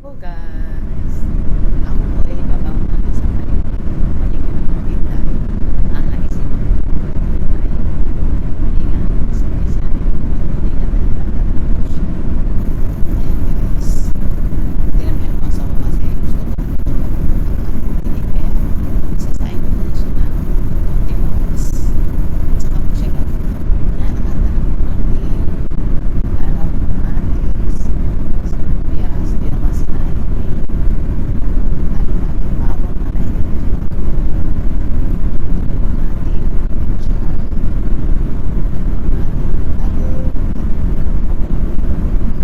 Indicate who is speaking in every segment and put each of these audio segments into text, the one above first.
Speaker 1: Guys, ako po ay babaw natin sa paligid ng bukid dahil ang naisipan ko po ay palingan sa isa ay palingan ng tatanong siya. Ayan guys, tinamay ko ang sawa kasi gusto ko hindi kaya isasayin ko na siya na konting oras at saka po siya gagawin. Yan, nakanta ng konting lalaw ng atis sibuyas, di naman sinain ko eh. Dami-dami bawang na nailagay ko. Ito natin. Tsaka ito natin. Lalo.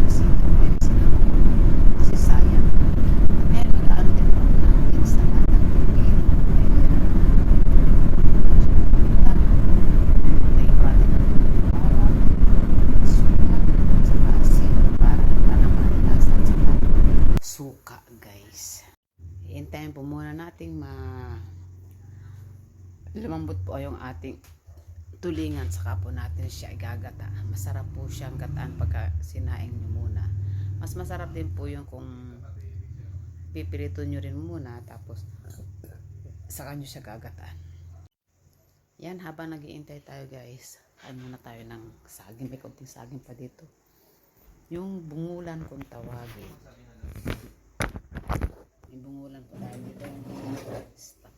Speaker 1: Kasi kaya sinama ko. Kasi sayang. At ngayon mag-aano din po ako ng ensalada. Ayan. Lagyan ko natin ng bawang, suka, tsaka asin para naman lasa tsaka suka guys. Hintayin po muna nating lumambot po yung ating tulingan saka po natin siya igagata. Masarap po siyang gataan pagka sinaing nyo muna. Mas masarap din po yung kung pipirito nyo rin muna tapos saka nyo siya gagataan. Yan, habang nag-iintay tayo guys, kain muna tayo ng saging. May konting saging pa dito. Yung bungulan kung tawagin. May bungulan po tayo dito. Yung stock.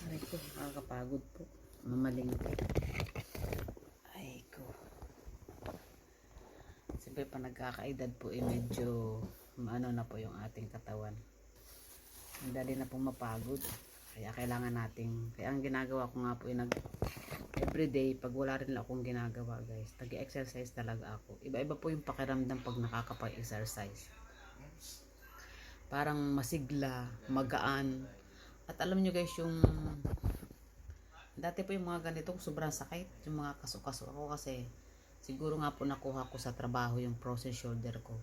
Speaker 1: Aray ko, nakakapagod po. Mamaling po. Ay ko. Siyempre pa nagkakaedad po medyo maano na po yung ating katawan. Madali na pong mapagod. Kaya kailangan nating, kaya ang ginagawa ko nga po ay everyday, pag wala rin akong ginagawa guys, nag-exercise talaga ako. Iba-iba po yung pakiramdam pag nakakapag-exercise. Parang masigla, magaan. At alam nyo guys, yung dati po yung mga ganito, sobrang sakit. Yung mga kaso-kaso ako kasi siguro nga po nakuha ko sa trabaho yung frozen shoulder ko.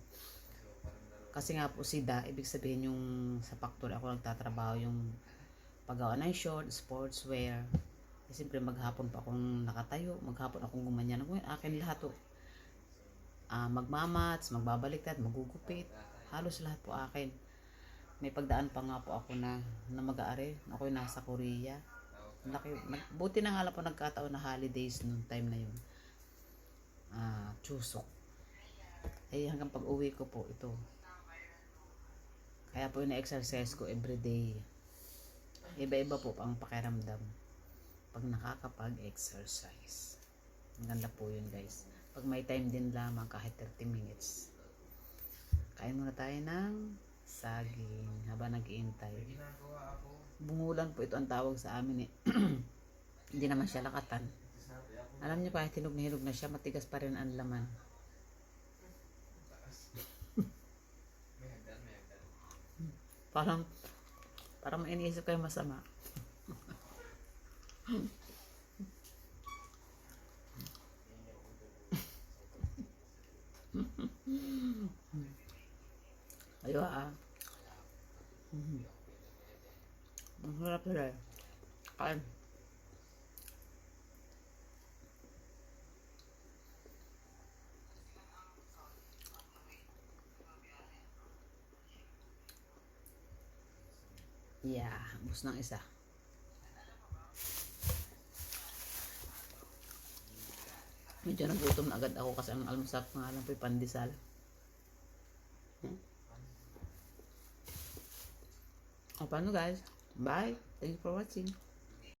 Speaker 1: Kasi nga po SIDA, ibig sabihin yung sa factory ako nagtatrabaho, yung paggawa ng short, sportswear. Siyempre maghapon pa akong nakatayo, maghapon akong gumanyan. Akin lahat to. Magmamats, magbabaliktad, magugupit. Halos lahat po akin. May pagdaan pa nga po ako na mag-aari. Ako yung nasa Korea. Buti na nga lang po nagkataon na holidays noong time na yun. Chusok. Ay hanggang pag uwi ko po ito. Kaya po yung na-exercise ko everyday. Iba-iba po ang pakiramdam pag nakakapag-exercise. Ang ganda po yun guys. Pag may time din lamang kahit 30 minutes. Kain muna tayo ng saging habang nag-iintay. Bungulan po ito ang tawag sa amin eh. Hindi naman siya lakatan. Alam niyo kahit hinog na siya, matigas pa rin ang laman. Parang may iniisip kayo masama. Ayo ang harap nila eh. Kain. Yeah, bus ng isa. Medyo nagutom na agad ako kasi ang almusal ko nga lang po'y pandesal. O paano guys? Bye! Thank you for watching.